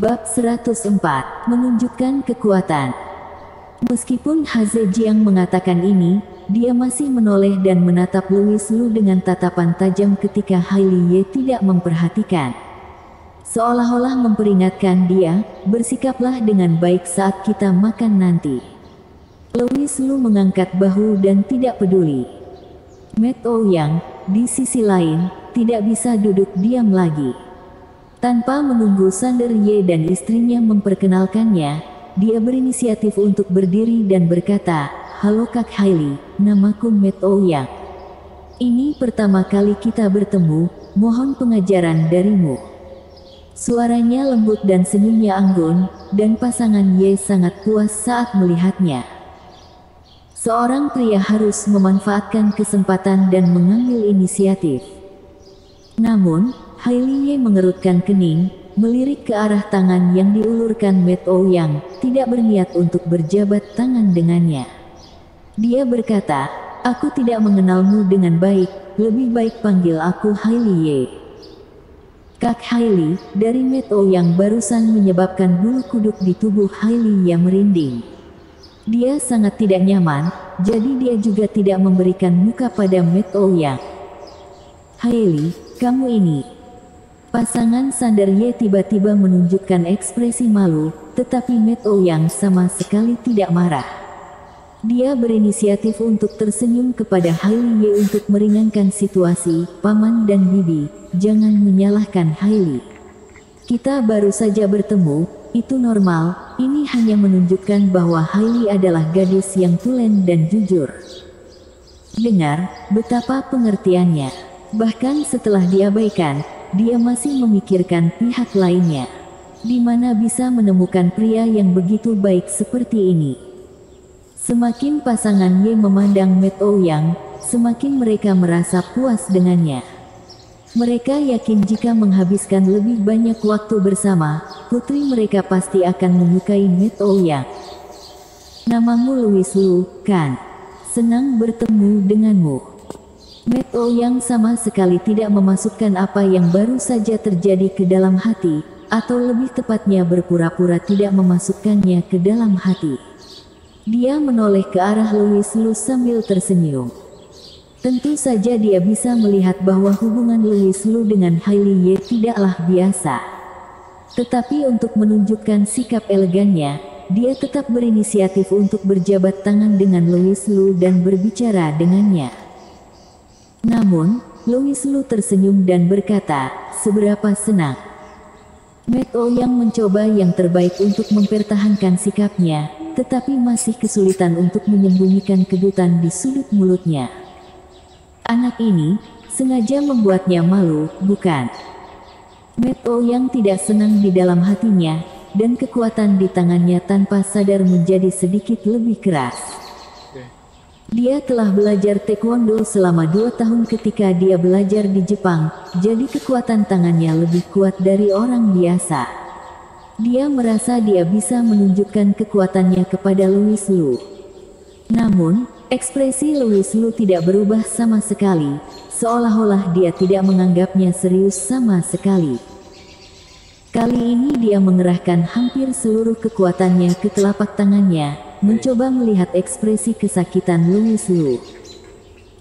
Bab 104, menunjukkan kekuatan. Meskipun Haze Jiang mengatakan ini, dia masih menoleh dan menatap Louis Lu dengan tatapan tajam ketika Hailey Ye tidak memperhatikan. Seolah-olah memperingatkan dia, bersikaplah dengan baik saat kita makan nanti. Louis Lu mengangkat bahu dan tidak peduli. Matt Ouyang, di sisi lain, tidak bisa duduk diam lagi. Tanpa menunggu Sander Ye dan istrinya memperkenalkannya, dia berinisiatif untuk berdiri dan berkata, "Halo Kak Hailey, namaku Matt Ouyang. Ini pertama kali kita bertemu, mohon pengajaran darimu." Suaranya lembut dan senyumnya anggun, dan pasangan Ye sangat puas saat melihatnya. Seorang pria harus memanfaatkan kesempatan dan mengambil inisiatif. Namun, Hailey Ye mengerutkan kening, melirik ke arah tangan yang diulurkan Matt Ouyang, tidak berniat untuk berjabat tangan dengannya. Dia berkata, "Aku tidak mengenalmu dengan baik, lebih baik panggil aku Hailey Ye." Kak Hailey, dari Matt Ouyang barusan menyebabkan bulu kuduk di tubuh Hailey Ye merinding. Dia sangat tidak nyaman, jadi dia juga tidak memberikan muka pada Matt Ouyang. "Hailey, kamu ini..." Pasangan Sander Ye tiba-tiba menunjukkan ekspresi malu, tetapi Matt Ouyang sama sekali tidak marah. Dia berinisiatif untuk tersenyum kepada Hailey Ye untuk meringankan situasi. "Paman dan Bibi, jangan menyalahkan Hailey. Kita baru saja bertemu, itu normal, ini hanya menunjukkan bahwa Hailey adalah gadis yang tulen dan jujur." Dengar, betapa pengertiannya. Bahkan setelah diabaikan, dia masih memikirkan pihak lainnya. Di mana bisa menemukan pria yang begitu baik seperti ini? Semakin pasangan Ye memandang Matt Ouyang, semakin mereka merasa puas dengannya. Mereka yakin jika menghabiskan lebih banyak waktu bersama, putri mereka pasti akan menyukai Matt Ouyang. "Namamu Louis Lu, kan? Senang bertemu denganmu." Matt Ouyang sama sekali tidak memasukkan apa yang baru saja terjadi ke dalam hati, atau lebih tepatnya berpura-pura tidak memasukkannya ke dalam hati. Dia menoleh ke arah Louis Lu sambil tersenyum. Tentu saja dia bisa melihat bahwa hubungan Louis Lu dengan Hailey Ye tidaklah biasa. Tetapi untuk menunjukkan sikap elegannya, dia tetap berinisiatif untuk berjabat tangan dengan Louis Lu dan berbicara dengannya. Namun, Louis Lu tersenyum dan berkata, "Seberapa senang." Matt Ouyang mencoba yang terbaik untuk mempertahankan sikapnya, tetapi masih kesulitan untuk menyembunyikan kedutan di sudut mulutnya. Anak ini sengaja membuatnya malu, bukan? Matt Ouyang tidak senang di dalam hatinya, dan kekuatan di tangannya tanpa sadar menjadi sedikit lebih keras. Dia telah belajar taekwondo selama 2 tahun ketika dia belajar di Jepang, jadi kekuatan tangannya lebih kuat dari orang biasa. Dia merasa dia bisa menunjukkan kekuatannya kepada Louis Lu. Namun, ekspresi Louis Lu tidak berubah sama sekali, seolah-olah dia tidak menganggapnya serius sama sekali. Kali ini dia mengerahkan hampir seluruh kekuatannya ke telapak tangannya, mencoba melihat ekspresi kesakitan Louis Lu.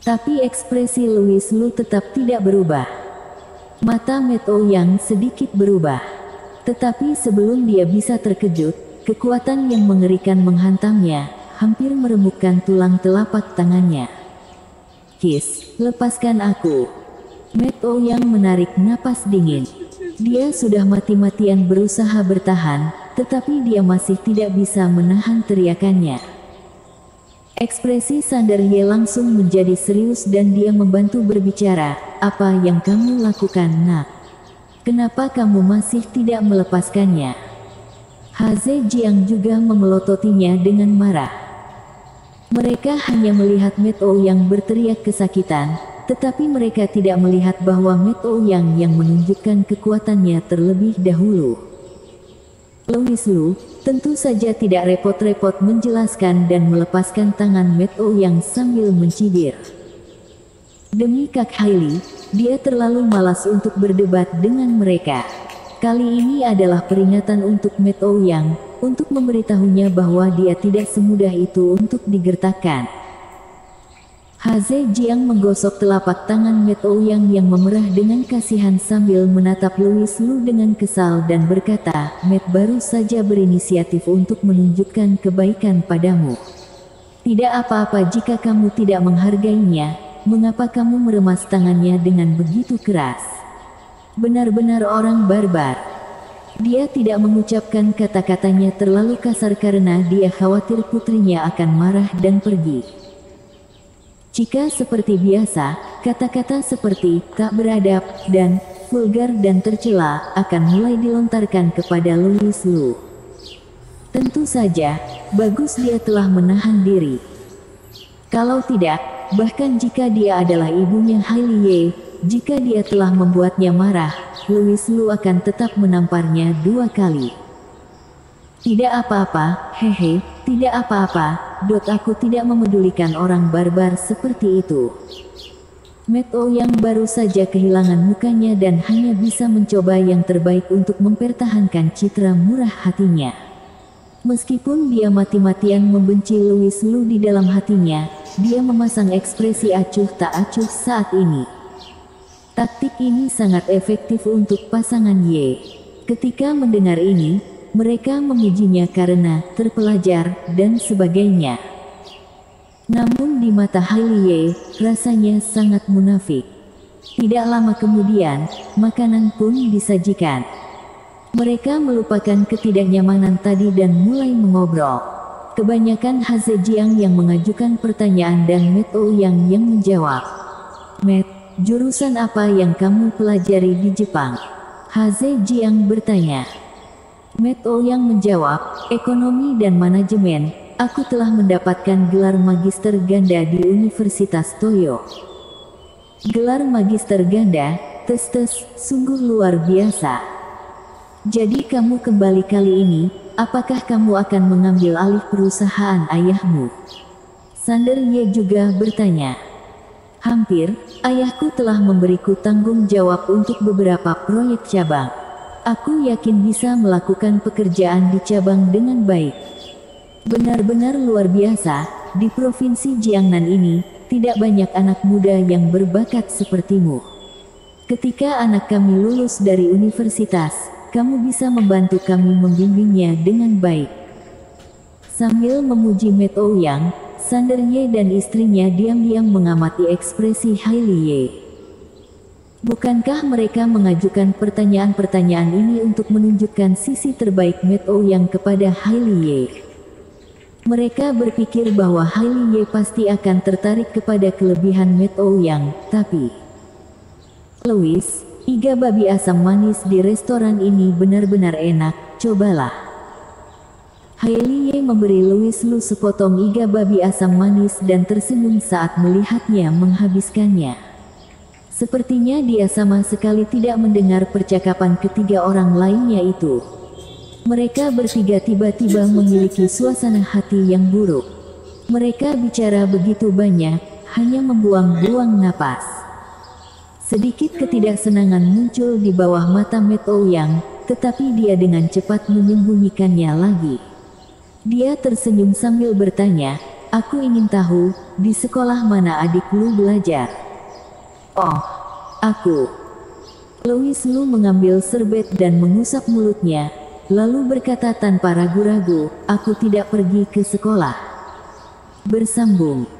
Tapi ekspresi Louis Lu tetap tidak berubah. Mata Matt Ouyang sedikit berubah. Tetapi sebelum dia bisa terkejut, kekuatan yang mengerikan menghantamnya, hampir meremukkan tulang telapak tangannya. "Kis, lepaskan aku." Matt Ouyang menarik napas dingin. Dia sudah mati-matian berusaha bertahan, tetapi dia masih tidak bisa menahan teriakannya. Ekspresi Sander Ye langsung menjadi serius dan dia membantu berbicara, "Apa yang kamu lakukan, Nak? Kenapa kamu masih tidak melepaskannya?" Haze Jiang juga memelototinya dengan marah. Mereka hanya melihat Matt Ouyang berteriak kesakitan, tetapi mereka tidak melihat bahwa Matt Ouyang yang menunjukkan kekuatannya terlebih dahulu. Louis Lu tentu saja tidak repot-repot menjelaskan dan melepaskan tangan Matt Ouyang sambil mencibir. Demi Kak Hailey, dia terlalu malas untuk berdebat dengan mereka. Kali ini adalah peringatan untuk Met Ouyang, untuk memberitahunya bahwa dia tidak semudah itu untuk digertakkan. Haze Jiang menggosok telapak tangan Met Ouyang yang memerah dengan kasihan sambil menatap Louis Lu dengan kesal dan berkata, Met baru saja berinisiatif untuk menunjukkan kebaikan padamu. Tidak apa-apa jika kamu tidak menghargainya, mengapa kamu meremas tangannya dengan begitu keras? Benar-benar orang barbar. Dia tidak mengucapkan kata-katanya terlalu kasar karena dia khawatir putrinya akan marah dan pergi. Jika seperti biasa, kata-kata seperti tak beradab dan vulgar dan tercela akan mulai dilontarkan kepada Louis Lu. Tentu saja, bagus dia telah menahan diri. Kalau tidak, bahkan jika dia adalah ibunya Hailey Ye, jika dia telah membuatnya marah, Louis Lu akan tetap menamparnya 2 kali. Tidak apa-apa, hehe, tidak apa-apa, aku tidak memedulikan orang barbar seperti itu. Met Ouyang baru saja kehilangan mukanya dan hanya bisa mencoba yang terbaik untuk mempertahankan citra murah hatinya. Meskipun dia mati-matian membenci Louis Lu di dalam hatinya, dia memasang ekspresi acuh tak acuh saat ini. Taktik ini sangat efektif untuk pasangan Ye. Ketika mendengar ini, mereka memujinya karena terpelajar dan sebagainya. Namun di mata Hailey Ye, rasanya sangat munafik. Tidak lama kemudian, makanan pun disajikan. Mereka melupakan ketidaknyamanan tadi dan mulai mengobrol. Kebanyakan Haze Jiang yang mengajukan pertanyaan dan Met Ouyang yang menjawab. Met, jurusan apa yang kamu pelajari di Jepang? Haze Jiang bertanya. Met Ouyang menjawab, ekonomi dan manajemen. Aku telah mendapatkan gelar magister ganda di Universitas Toyo. Gelar magister ganda, tes sungguh luar biasa. Jadi kamu kembali kali ini, apakah kamu akan mengambil alih perusahaan ayahmu? Sander Ye juga bertanya. Hampir, ayahku telah memberiku tanggung jawab untuk beberapa proyek cabang. Aku yakin bisa melakukan pekerjaan di cabang dengan baik. Benar-benar luar biasa, di provinsi Jiangnan ini, tidak banyak anak muda yang berbakat sepertimu. Ketika anak kami lulus dari universitas, kamu bisa membantu kami membimbingnya dengan baik. Sambil memuji Met Ouyang, Sander Ye dan istrinya diam-diam mengamati ekspresi Hailey Ye. Bukankah mereka mengajukan pertanyaan-pertanyaan ini untuk menunjukkan sisi terbaik Met Ouyang kepada Hailey Ye? Mereka berpikir bahwa Hailey Ye pasti akan tertarik kepada kelebihan Met Ouyang, tapi Louis, iga babi asam manis di restoran ini benar-benar enak, cobalah. Hailey Ye memberi Louis Lu sepotong iga babi asam manis dan tersenyum saat melihatnya menghabiskannya. Sepertinya dia sama sekali tidak mendengar percakapan ketiga orang lainnya itu. Mereka bertiga tiba-tiba memiliki suasana hati yang buruk. Mereka bicara begitu banyak, hanya membuang-buang napas. Sedikit ketidaksenangan muncul di bawah mata Met Ouyang, tetapi dia dengan cepat menyembunyikannya lagi. Dia tersenyum sambil bertanya, aku ingin tahu, di sekolah mana adik lu belajar? Oh, aku. Louis Lu mengambil serbet dan mengusap mulutnya, lalu berkata tanpa ragu-ragu, aku tidak pergi ke sekolah. Bersambung.